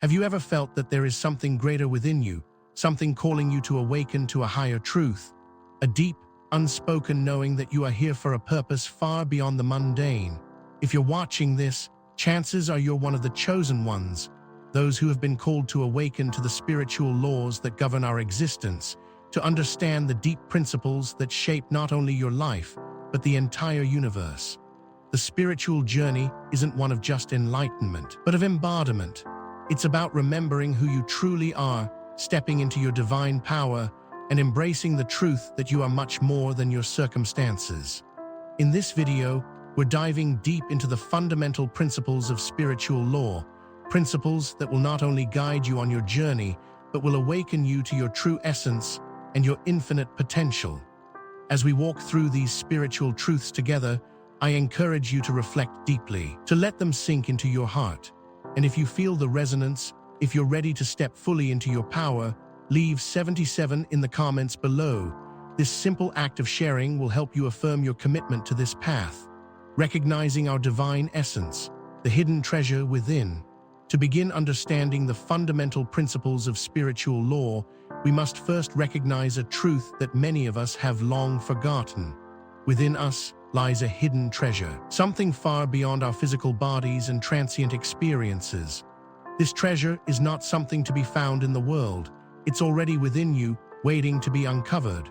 Have you ever felt that there is something greater within you, something calling you to awaken to a higher truth? A deep, unspoken knowing that you are here for a purpose far beyond the mundane. If you're watching this, chances are you're one of the chosen ones, those who have been called to awaken to the spiritual laws that govern our existence, to understand the deep principles that shape not only your life, but the entire universe. The spiritual journey isn't one of just enlightenment, but of embodiment. It's about remembering who you truly are, stepping into your divine power, and embracing the truth that you are much more than your circumstances. In this video, we're diving deep into the fundamental principles of spiritual law, principles that will not only guide you on your journey, but will awaken you to your true essence and your infinite potential. As we walk through these spiritual truths together, I encourage you to reflect deeply, to let them sink into your heart. And if you feel the resonance, if you're ready to step fully into your power, leave 77 in the comments below. This simple act of sharing will help you affirm your commitment to this path, recognizing our divine essence, the hidden treasure within. To begin understanding the fundamental principles of spiritual law, we must first recognize a truth that many of us have long forgotten. Within us lies a hidden treasure, something far beyond our physical bodies and transient experiences. This treasure is not something to be found in the world. It's already within you, waiting to be uncovered.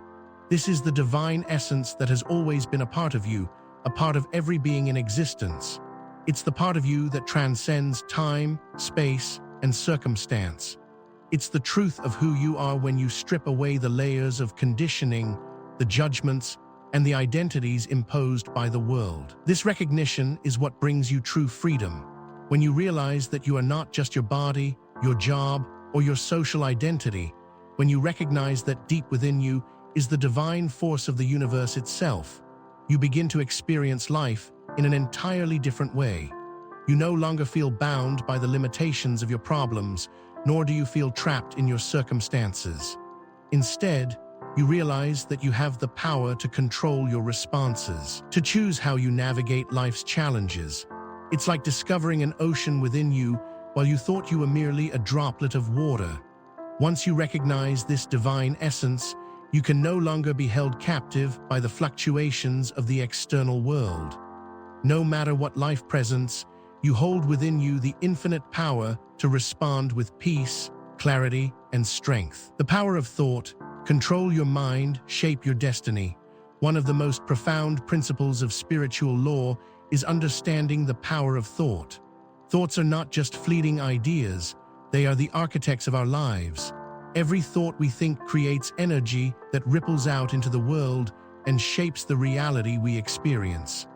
This is the divine essence that has always been a part of you, a part of every being in existence. It's the part of you that transcends time, space, and circumstance. It's the truth of who you are when you strip away the layers of conditioning, the judgments, and the identities imposed by the world. This recognition is what brings you true freedom. When you realize that you are not just your body, your job, or your social identity, when you recognize that deep within you is the divine force of the universe itself, you begin to experience life in an entirely different way. You no longer feel bound by the limitations of your problems, nor do you feel trapped in your circumstances. Instead, you realize that you have the power to control your responses, to choose how you navigate life's challenges. It's like discovering an ocean within you while you thought you were merely a droplet of water. Once you recognize this divine essence, you can no longer be held captive by the fluctuations of the external world. No matter what life presents, you hold within you the infinite power to respond with peace, clarity, and strength. The power of thought. Control your mind, shape your destiny. One of the most profound principles of spiritual law is understanding the power of thought. Thoughts are not just fleeting ideas, they are the architects of our lives. Every thought we think creates energy that ripples out into the world and shapes the reality we experience.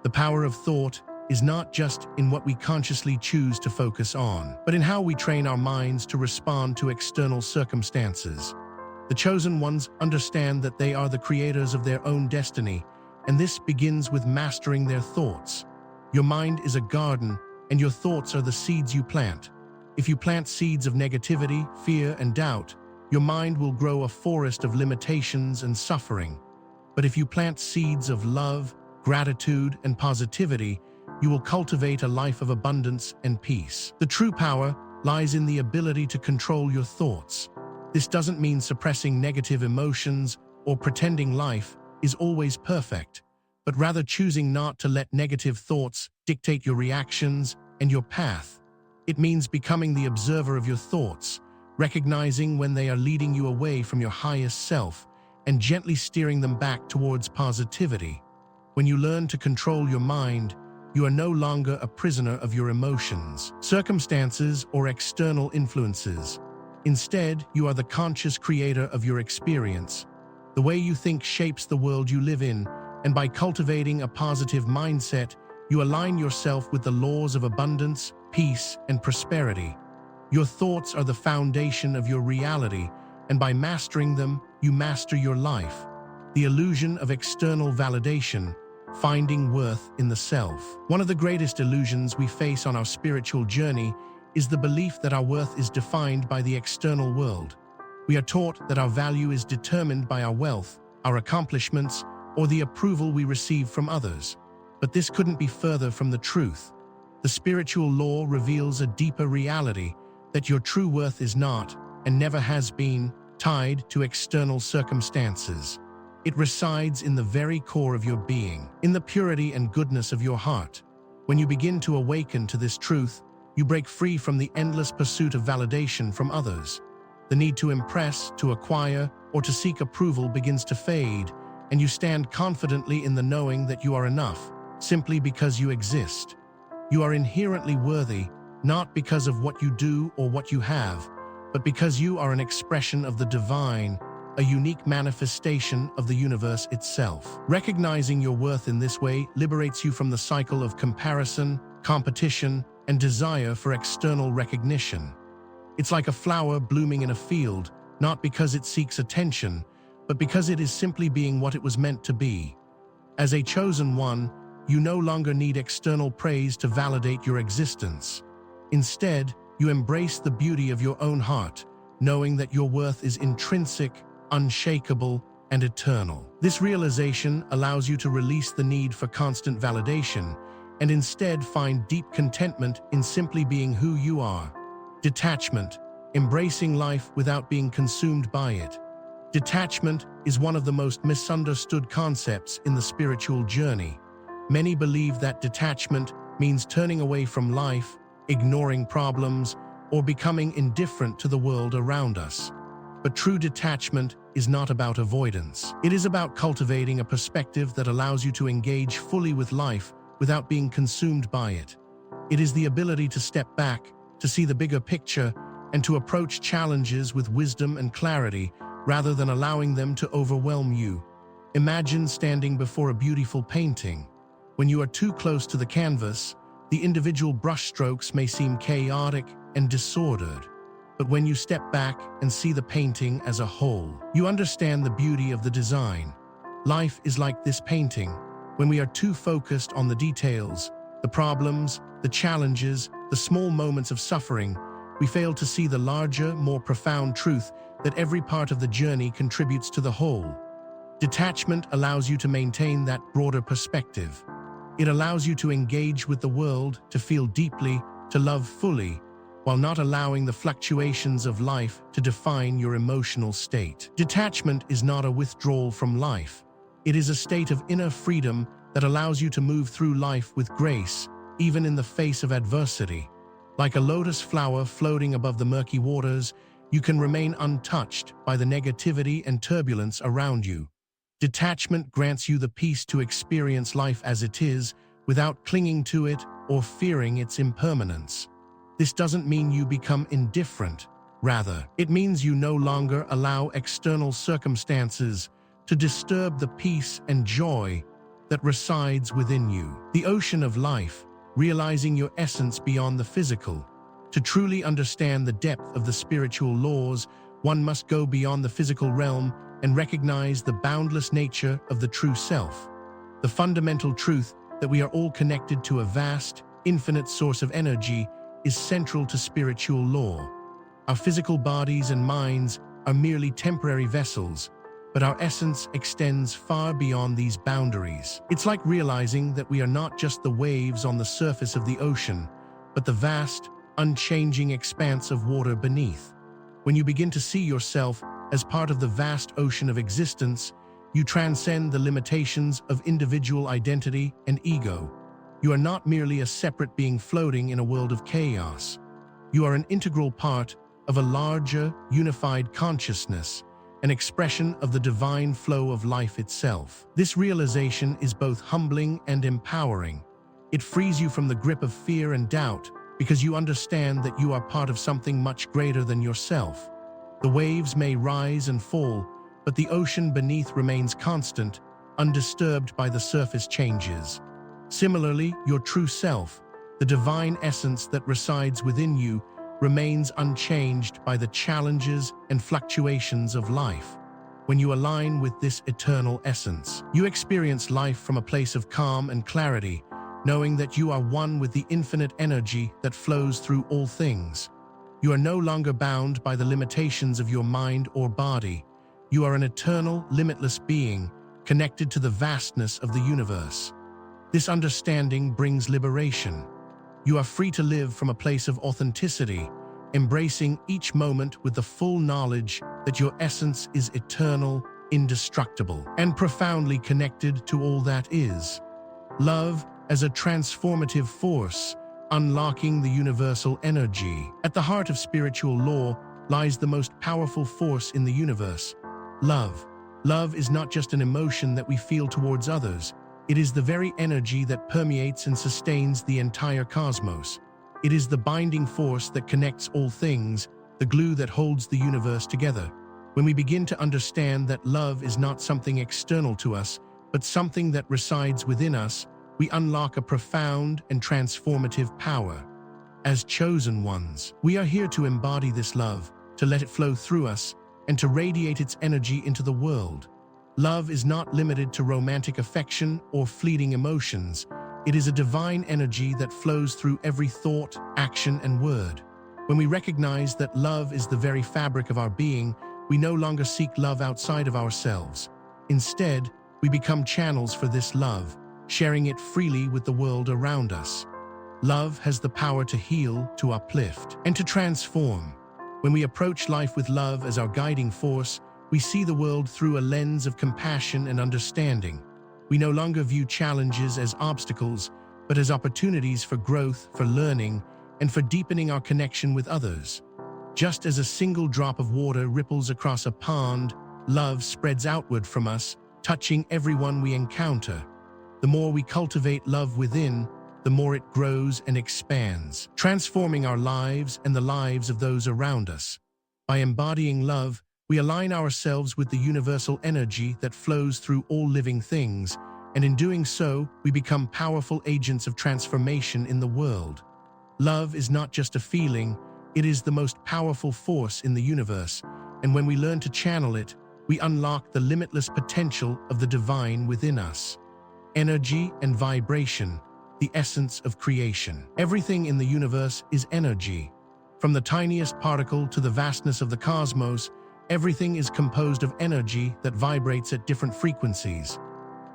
The power of thought is not just in what we consciously choose to focus on, but in how we train our minds to respond to external circumstances. The chosen ones understand that they are the creators of their own destiny, and this begins with mastering their thoughts. Your mind is a garden, and your thoughts are the seeds you plant. If you plant seeds of negativity, fear, and doubt, your mind will grow a forest of limitations and suffering. But if you plant seeds of love, gratitude, and positivity, you will cultivate a life of abundance and peace. The true power lies in the ability to control your thoughts. This doesn't mean suppressing negative emotions or pretending life is always perfect, but rather choosing not to let negative thoughts dictate your reactions and your path. It means becoming the observer of your thoughts, recognizing when they are leading you away from your highest self, and gently steering them back towards positivity. When you learn to control your mind, you are no longer a prisoner of your emotions, circumstances, or external influences. Instead, you are the conscious creator of your experience. The way you think shapes the world you live in, and by cultivating a positive mindset, you align yourself with the laws of abundance, peace, and prosperity. Your thoughts are the foundation of your reality, and by mastering them, you master your life. The illusion of external validation, finding worth in the self. One of the greatest illusions we face on our spiritual journey is the belief that our worth is defined by the external world. We are taught that our value is determined by our wealth, our accomplishments, or the approval we receive from others. But this couldn't be further from the truth. The spiritual law reveals a deeper reality, that your true worth is not, and never has been, tied to external circumstances. It resides in the very core of your being, in the purity and goodness of your heart. When you begin to awaken to this truth, you break free from the endless pursuit of validation from others. The need to impress, to acquire, or to seek approval begins to fade, and you stand confidently in the knowing that you are enough, simply because you exist. You are inherently worthy, not because of what you do or what you have, but because you are an expression of the divine, a unique manifestation of the universe itself. Recognizing your worth in this way liberates you from the cycle of comparison, competition, and desire for external recognition. It's like a flower blooming in a field, not because it seeks attention, but because it is simply being what it was meant to be. As a chosen one, you no longer need external praise to validate your existence. Instead, you embrace the beauty of your own heart, knowing that your worth is intrinsic, unshakable, and eternal. This realization allows you to release the need for constant validation and instead find deep contentment in simply being who you are. Detachment, embracing life without being consumed by it. Detachment is one of the most misunderstood concepts in the spiritual journey. Many believe that detachment means turning away from life, ignoring problems, or becoming indifferent to the world around us. But true detachment is not about avoidance. It is about cultivating a perspective that allows you to engage fully with life without being consumed by it. It is the ability to step back, to see the bigger picture, and to approach challenges with wisdom and clarity rather than allowing them to overwhelm you. Imagine standing before a beautiful painting. When you are too close to the canvas, the individual brushstrokes may seem chaotic and disordered. But when you step back and see the painting as a whole, you understand the beauty of the design. Life is like this painting. When we are too focused on the details, the problems, the challenges, the small moments of suffering, we fail to see the larger, more profound truth that every part of the journey contributes to the whole. Detachment allows you to maintain that broader perspective. It allows you to engage with the world, to feel deeply, to love fully, while not allowing the fluctuations of life to define your emotional state. Detachment is not a withdrawal from life. It is a state of inner freedom that allows you to move through life with grace, even in the face of adversity. Like a lotus flower floating above the murky waters, you can remain untouched by the negativity and turbulence around you. Detachment grants you the peace to experience life as it is, without clinging to it or fearing its impermanence. This doesn't mean you become indifferent. Rather, it means you no longer allow external circumstances to disturb the peace and joy that resides within you. The ocean of life, realizing your essence beyond the physical. To truly understand the depth of the spiritual laws, one must go beyond the physical realm and recognize the boundless nature of the true self. The fundamental truth that we are all connected to a vast, infinite source of energy is central to spiritual law. Our physical bodies and minds are merely temporary vessels, but our essence extends far beyond these boundaries. It's like realizing that we are not just the waves on the surface of the ocean, but the vast, unchanging expanse of water beneath. When you begin to see yourself as part of the vast ocean of existence, you transcend the limitations of individual identity and ego. You are not merely a separate being floating in a world of chaos. You are an integral part of a larger, unified consciousness, an expression of the divine flow of life itself. This realization is both humbling and empowering. It frees you from the grip of fear and doubt because you understand that you are part of something much greater than yourself. The waves may rise and fall, but the ocean beneath remains constant, undisturbed by the surface changes. Similarly, your true self, the divine essence that resides within you, remains unchanged by the challenges and fluctuations of life. When you align with this eternal essence, you experience life from a place of calm and clarity, knowing that you are one with the infinite energy that flows through all things. You are no longer bound by the limitations of your mind or body. You are an eternal, limitless being, connected to the vastness of the universe. This understanding brings liberation. You are free to live from a place of authenticity, embracing each moment with the full knowledge that your essence is eternal, indestructible, and profoundly connected to all that is. Love as a transformative force, unlocking the universal energy. At the heart of spiritual law lies the most powerful force in the universe: love. Love is not just an emotion that we feel towards others. It is the very energy that permeates and sustains the entire cosmos. It is the binding force that connects all things, the glue that holds the universe together. When we begin to understand that love is not something external to us, but something that resides within us, we unlock a profound and transformative power. As chosen ones, we are here to embody this love, to let it flow through us, and to radiate its energy into the world. Love is not limited to romantic affection or fleeting emotions. It is a divine energy that flows through every thought, action, and word. When we recognize that love is the very fabric of our being, we no longer seek love outside of ourselves. Instead, we become channels for this love, sharing it freely with the world around us. Love has the power to heal, to uplift, and to transform. When we approach life with love as our guiding force, we see the world through a lens of compassion and understanding. We no longer view challenges as obstacles, but as opportunities for growth, for learning, and for deepening our connection with others. Just as a single drop of water ripples across a pond, love spreads outward from us, touching everyone we encounter. The more we cultivate love within, the more it grows and expands, transforming our lives and the lives of those around us. By embodying love, we align ourselves with the universal energy that flows through all living things, and in doing so, we become powerful agents of transformation in the world. Love is not just a feeling, it is the most powerful force in the universe, and when we learn to channel it, we unlock the limitless potential of the divine within us. Energy and vibration, the essence of creation. Everything in the universe is energy. From the tiniest particle to the vastness of the cosmos, everything is composed of energy that vibrates at different frequencies.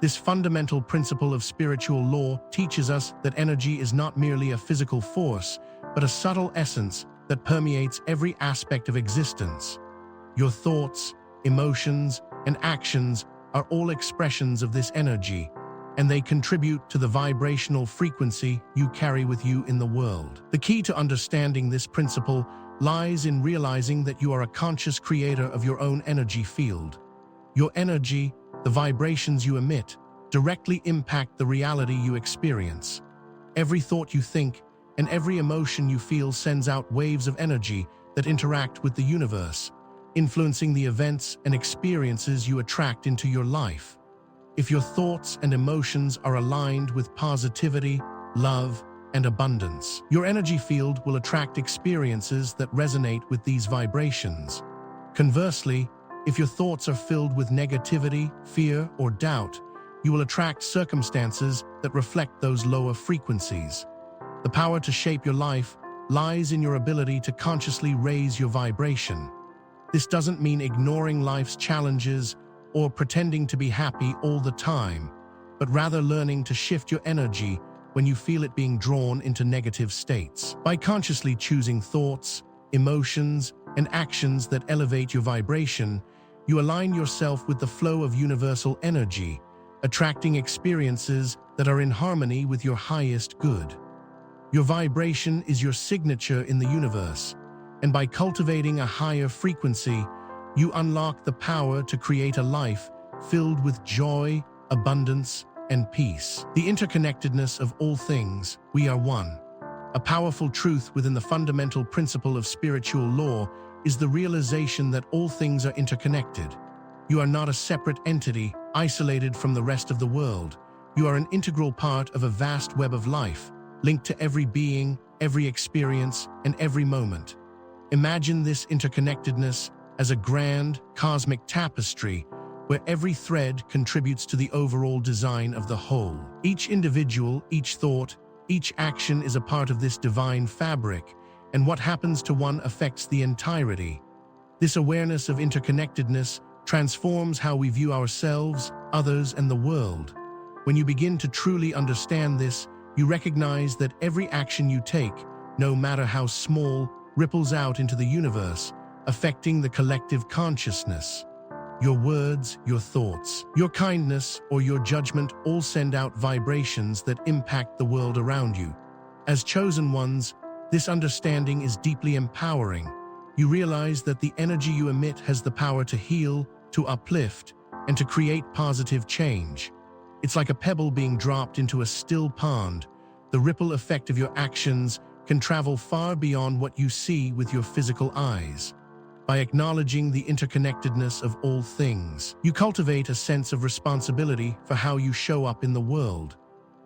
This fundamental principle of spiritual law teaches us that energy is not merely a physical force, but a subtle essence that permeates every aspect of existence. Your thoughts, emotions, and actions are all expressions of this energy, and they contribute to the vibrational frequency you carry with you in the world. The key to understanding this principle lies in realizing that you are a conscious creator of your own energy field. Your energy, the vibrations you emit, directly impact the reality you experience. Every thought you think and every emotion you feel sends out waves of energy that interact with the universe, influencing the events and experiences you attract into your life. If your thoughts and emotions are aligned with positivity, love, and abundance, your energy field will attract experiences that resonate with these vibrations. Conversely, if your thoughts are filled with negativity, fear, or doubt, you will attract circumstances that reflect those lower frequencies. The power to shape your life lies in your ability to consciously raise your vibration. This doesn't mean ignoring life's challenges or pretending to be happy all the time, but rather learning to shift your energy when you feel it being drawn into negative states. By consciously choosing thoughts, emotions, and actions that elevate your vibration, you align yourself with the flow of universal energy, attracting experiences that are in harmony with your highest good. Your vibration is your signature in the universe, and by cultivating a higher frequency, you unlock the power to create a life filled with joy, abundance, and peace. The interconnectedness of all things, we are one. A powerful truth within the fundamental principle of spiritual law is the realization that all things are interconnected. You are not a separate entity, isolated from the rest of the world. You are an integral part of a vast web of life, linked to every being, every experience, and every moment. Imagine this interconnectedness as a grand, cosmic tapestry where every thread contributes to the overall design of the whole. Each individual, each thought, each action is a part of this divine fabric, and what happens to one affects the entirety. This awareness of interconnectedness transforms how we view ourselves, others, and the world. When you begin to truly understand this, you recognize that every action you take, no matter how small, ripples out into the universe, affecting the collective consciousness. Your words, your thoughts, your kindness, or your judgment all send out vibrations that impact the world around you. As chosen ones, this understanding is deeply empowering. You realize that the energy you emit has the power to heal, to uplift, and to create positive change. It's like a pebble being dropped into a still pond. The ripple effect of your actions can travel far beyond what you see with your physical eyes. By acknowledging the interconnectedness of all things, you cultivate a sense of responsibility for how you show up in the world.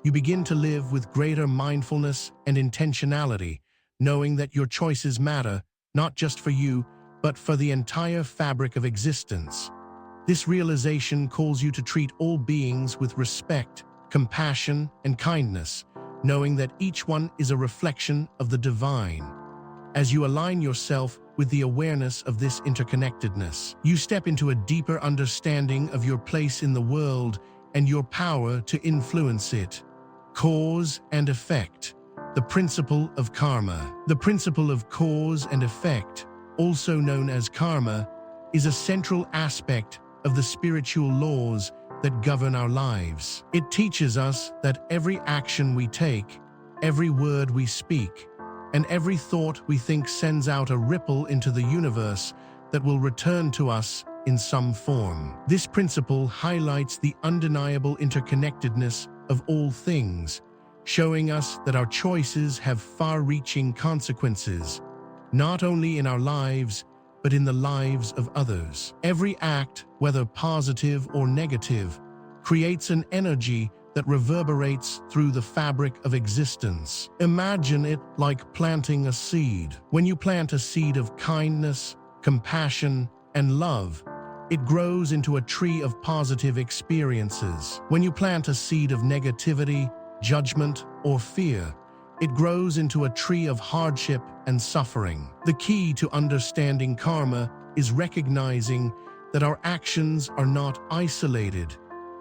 You begin to live with greater mindfulness and intentionality, knowing that your choices matter, not just for you, but for the entire fabric of existence. This realization calls you to treat all beings with respect, compassion, and kindness, knowing that each one is a reflection of the divine. As you align yourself with the awareness of this interconnectedness, you step into a deeper understanding of your place in the world and your power to influence it. Cause and effect. The principle of karma. The principle of cause and effect, also known as karma, is a central aspect of the spiritual laws that govern our lives. It teaches us that every action we take, every word we speak, and every thought we think sends out a ripple into the universe that will return to us in some form. This principle highlights the undeniable interconnectedness of all things, showing us that our choices have far-reaching consequences, not only in our lives, but in the lives of others. Every act, whether positive or negative, creates an energy that reverberates through the fabric of existence. Imagine it like planting a seed. When you plant a seed of kindness, compassion, and love, it grows into a tree of positive experiences. When you plant a seed of negativity, judgment, or fear, it grows into a tree of hardship and suffering. The key to understanding karma is recognizing that our actions are not isolated.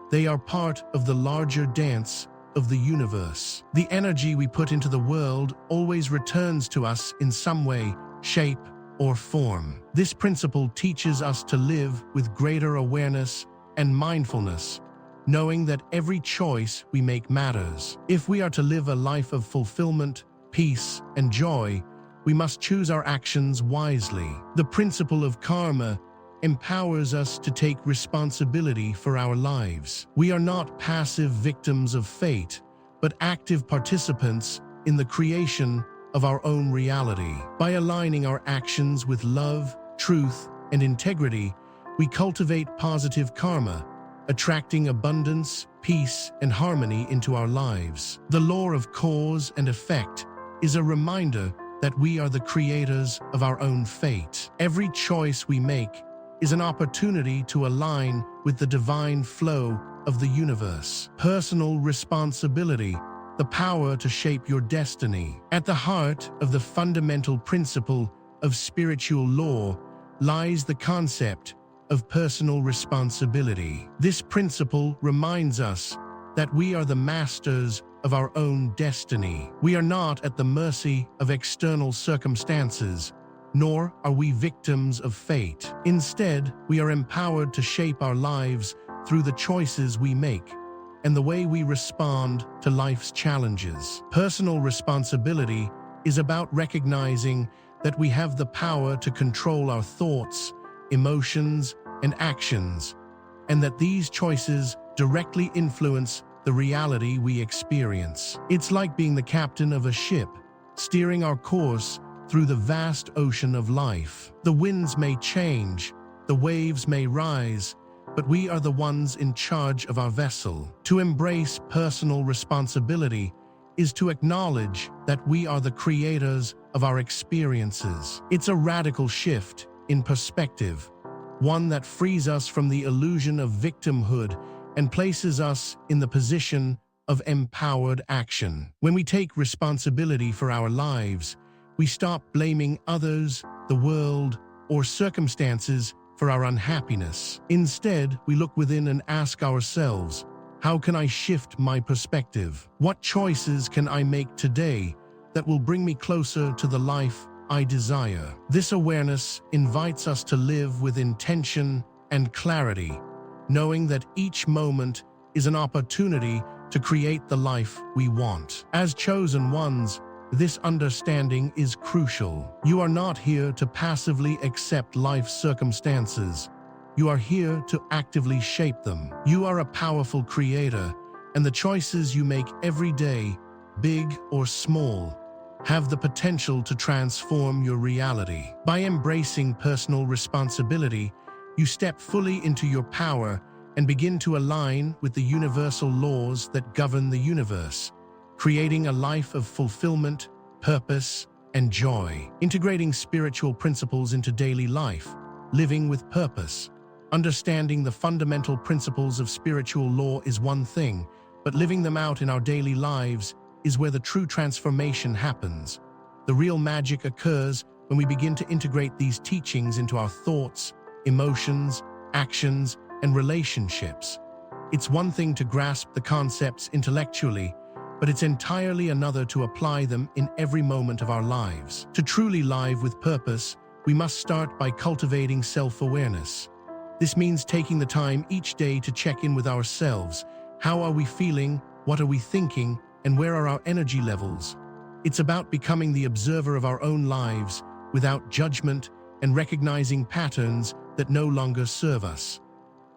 They are part of the larger dance of the universe. The energy we put into the world always returns to us in some way, shape, or form. This principle teaches us to live with greater awareness and mindfulness, knowing that every choice we make matters. If we are to live a life of fulfillment, peace, and joy, we must choose our actions wisely. The principle of karma empowers us to take responsibility for our lives. We are not passive victims of fate, but active participants in the creation of our own reality. By aligning our actions with love, truth, and integrity, we cultivate positive karma, attracting abundance, peace, and harmony into our lives. The law of cause and effect is a reminder that we are the creators of our own fate. Every choice we make is an opportunity to align with the divine flow of the universe. Personal responsibility, the power to shape your destiny. At the heart of the fundamental principle of spiritual law lies the concept of personal responsibility. This principle reminds us that we are the masters of our own destiny. We are not at the mercy of external circumstances, nor are we victims of fate. Instead, we are empowered to shape our lives through the choices we make and the way we respond to life's challenges. Personal responsibility is about recognizing that we have the power to control our thoughts, emotions, and actions, and that these choices directly influence the reality we experience. It's like being the captain of a ship, steering our course through the vast ocean of life. The winds may change, the waves may rise, but we are the ones in charge of our vessel. To embrace personal responsibility is to acknowledge that we are the creators of our experiences. It's a radical shift in perspective, one that frees us from the illusion of victimhood and places us in the position of empowered action. When we take responsibility for our lives, we stop blaming others, the world, or circumstances for our unhappiness. Instead, we look within and ask ourselves, how can I shift my perspective? What choices can I make today that will bring me closer to the life I desire. This awareness invites us to live with intention and clarity, knowing that each moment is an opportunity to create the life we want. As chosen ones, this understanding is crucial. You are not here to passively accept life's circumstances. You are here to actively shape them. You are a powerful creator, and the choices you make every day, big or small, have the potential to transform your reality. By embracing personal responsibility, you step fully into your power and begin to align with the universal laws that govern the universe, creating a life of fulfillment, purpose, and joy. Integrating spiritual principles into daily life, living with purpose. Understanding the fundamental principles of spiritual law is one thing, but living them out in our daily lives is where the true transformation happens. The real magic occurs when we begin to integrate these teachings into our thoughts, emotions, actions, and relationships. It's one thing to grasp the concepts intellectually, but it's entirely another to apply them in every moment of our lives. To truly live with purpose, we must start by cultivating self-awareness. This means taking the time each day to check in with ourselves. How are we feeling? What are we thinking? And where are our energy levels? It's about becoming the observer of our own lives without judgment and recognizing patterns that no longer serve us.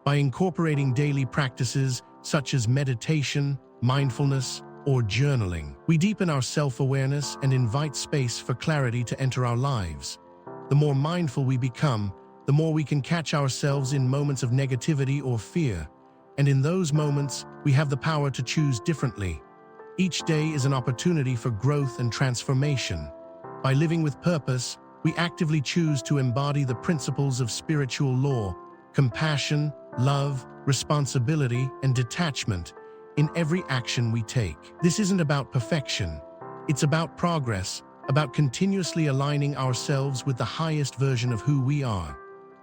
By incorporating daily practices such as meditation, mindfulness, or journaling, we deepen our self-awareness and invite space for clarity to enter our lives. The more mindful we become, the more we can catch ourselves in moments of negativity or fear. And in those moments, we have the power to choose differently. Each day is an opportunity for growth and transformation. By living with purpose, we actively choose to embody the principles of spiritual law, compassion, love, responsibility, and detachment in every action we take. This isn't about perfection. It's about progress, about continuously aligning ourselves with the highest version of who we are.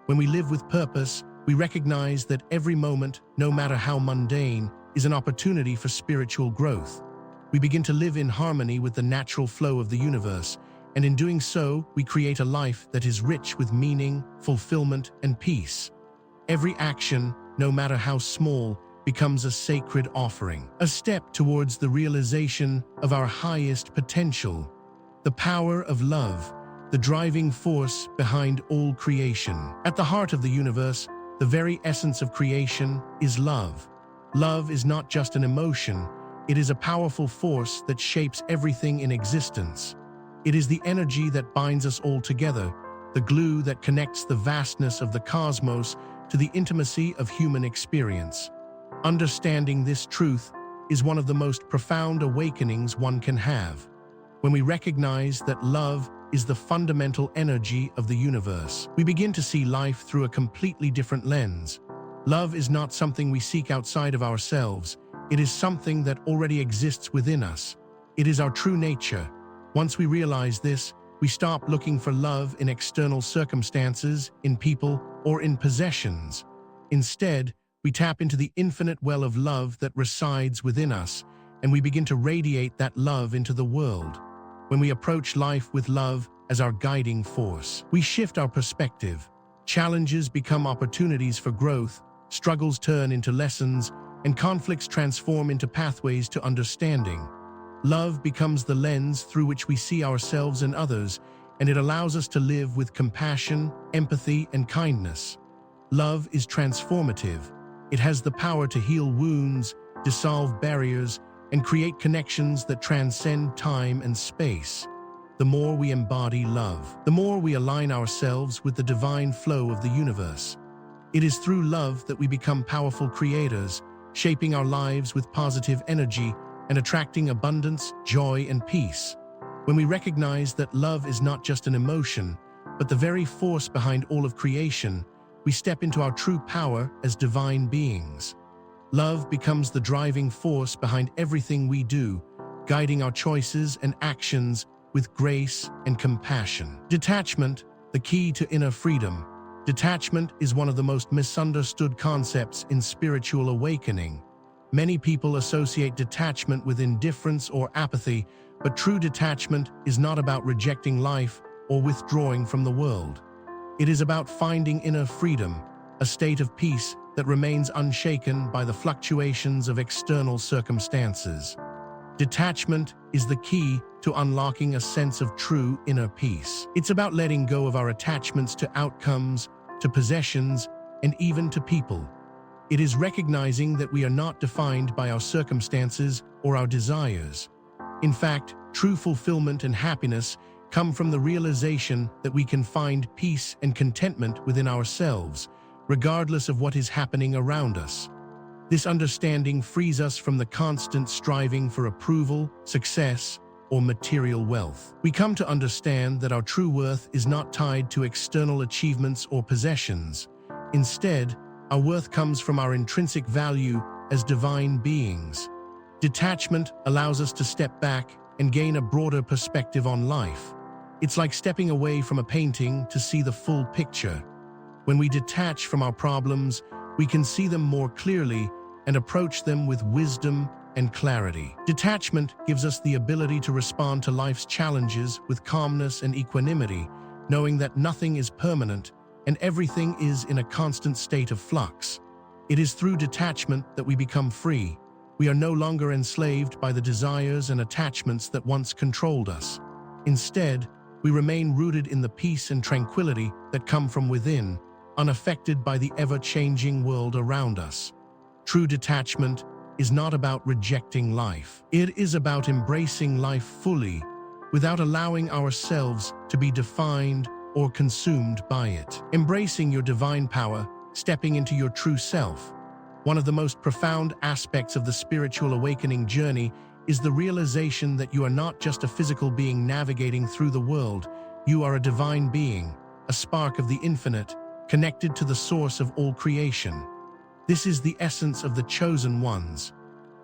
When we live with purpose, we recognize that every moment, no matter how mundane, is an opportunity for spiritual growth. We begin to live in harmony with the natural flow of the universe, and in doing so, we create a life that is rich with meaning, fulfillment, and peace. Every action, no matter how small, becomes a sacred offering, a step towards the realization of our highest potential. The power of love, the driving force behind all creation. At the heart of the universe, the very essence of creation is love. Love is not just an emotion, it is a powerful force that shapes everything in existence. It is the energy that binds us all together, the glue that connects the vastness of the cosmos to the intimacy of human experience. Understanding this truth is one of the most profound awakenings one can have. When we recognize that love is the fundamental energy of the universe, we begin to see life through a completely different lens. Love is not something we seek outside of ourselves. It is something that already exists within us. It is our true nature. Once we realize this, we stop looking for love in external circumstances, in people, or in possessions. Instead, we tap into the infinite well of love that resides within us, and we begin to radiate that love into the world. When we approach life with love as our guiding force, we shift our perspective. Challenges become opportunities for growth, struggles turn into lessons, and conflicts transform into pathways to understanding. Love becomes the lens through which we see ourselves and others, and it allows us to live with compassion, empathy, and kindness. Love is transformative. It has the power to heal wounds, dissolve barriers, and create connections that transcend time and space. The more we embody love, the more we align ourselves with the divine flow of the universe. It is through love that we become powerful creators, shaping our lives with positive energy and attracting abundance, joy, and peace. When we recognize that love is not just an emotion, but the very force behind all of creation, we step into our true power as divine beings. Love becomes the driving force behind everything we do, guiding our choices and actions with grace and compassion. Detachment, the key to inner freedom. Detachment is one of the most misunderstood concepts in spiritual awakening. Many people associate detachment with indifference or apathy, but true detachment is not about rejecting life or withdrawing from the world. It is about finding inner freedom, a state of peace that remains unshaken by the fluctuations of external circumstances. Detachment is the key to unlocking a sense of true inner peace. It's about letting go of our attachments to outcomes, to possessions, and even to people. It is recognizing that we are not defined by our circumstances or our desires. In fact, true fulfillment and happiness come from the realization that we can find peace and contentment within ourselves, regardless of what is happening around us. This understanding frees us from the constant striving for approval, success, or material wealth. We come to understand that our true worth is not tied to external achievements or possessions. Instead, our worth comes from our intrinsic value as divine beings. Detachment allows us to step back and gain a broader perspective on life. It's like stepping away from a painting to see the full picture. When we detach from our problems, we can see them more clearly and approach them with wisdom and clarity. Detachment gives us the ability to respond to life's challenges with calmness and equanimity, knowing that nothing is permanent and everything is in a constant state of flux. It is through detachment that we become free. We are no longer enslaved by the desires and attachments that once controlled us. Instead, we remain rooted in the peace and tranquility that come from within, unaffected by the ever-changing world around us. True detachment is not about rejecting life. It is about embracing life fully, without allowing ourselves to be defined or consumed by it. Embracing your divine power, stepping into your true self. One of the most profound aspects of the spiritual awakening journey is the realization that you are not just a physical being navigating through the world. You are a divine being, a spark of the infinite, connected to the source of all creation. This is the essence of the chosen ones.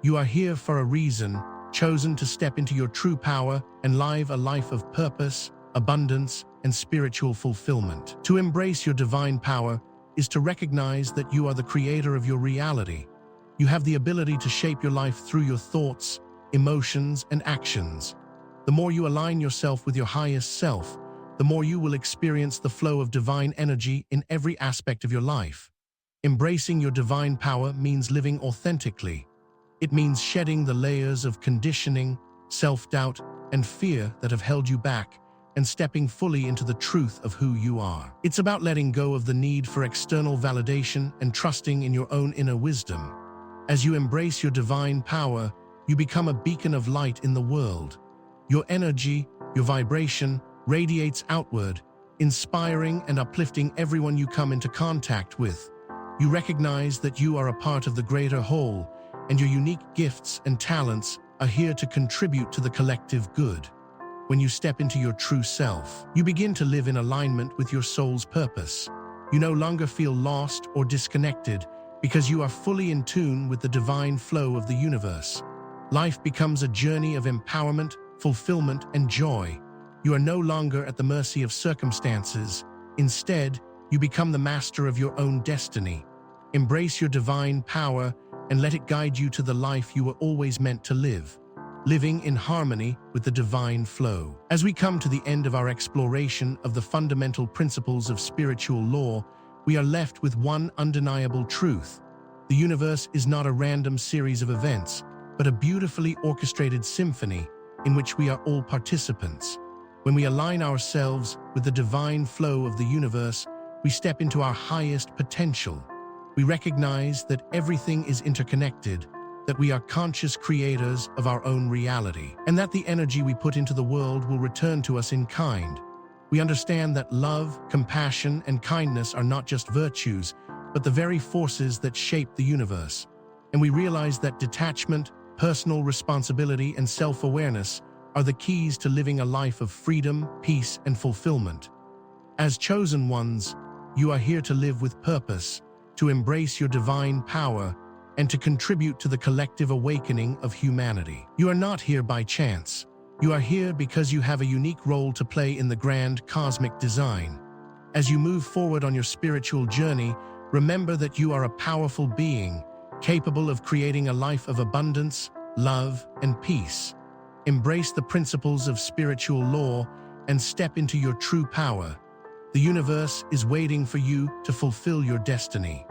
You are here for a reason, chosen to step into your true power and live a life of purpose, abundance, and spiritual fulfillment. To embrace your divine power is to recognize that you are the creator of your reality. You have the ability to shape your life through your thoughts, emotions, and actions. The more you align yourself with your highest self, the more you will experience the flow of divine energy in every aspect of your life. Embracing your divine power means living authentically. It means shedding the layers of conditioning, self-doubt, and fear that have held you back, and stepping fully into the truth of who you are. It's about letting go of the need for external validation and trusting in your own inner wisdom. As you embrace your divine power, you become a beacon of light in the world. Your energy, your vibration, radiates outward, inspiring and uplifting everyone you come into contact with. You recognize that you are a part of the greater whole, and your unique gifts and talents are here to contribute to the collective good. When you step into your true self, you begin to live in alignment with your soul's purpose. You no longer feel lost or disconnected because you are fully in tune with the divine flow of the universe. Life becomes a journey of empowerment, fulfillment, and joy. You are no longer at the mercy of circumstances. Instead, you become the master of your own destiny. Embrace your divine power and let it guide you to the life you were always meant to live, living in harmony with the divine flow. As we come to the end of our exploration of the fundamental principles of spiritual law, we are left with one undeniable truth. The universe is not a random series of events, but a beautifully orchestrated symphony in which we are all participants. When we align ourselves with the divine flow of the universe, we step into our highest potential. We recognize that everything is interconnected, that we are conscious creators of our own reality, and that the energy we put into the world will return to us in kind. We understand that love, compassion, and kindness are not just virtues, but the very forces that shape the universe. And we realize that detachment, personal responsibility, and self-awareness are the keys to living a life of freedom, peace, and fulfillment. As chosen ones, you are here to live with purpose, to embrace your divine power, and to contribute to the collective awakening of humanity. You are not here by chance. You are here because you have a unique role to play in the grand cosmic design. As you move forward on your spiritual journey, remember that you are a powerful being, capable of creating a life of abundance, love, and peace. Embrace the principles of spiritual law and step into your true power. The universe is waiting for you to fulfill your destiny.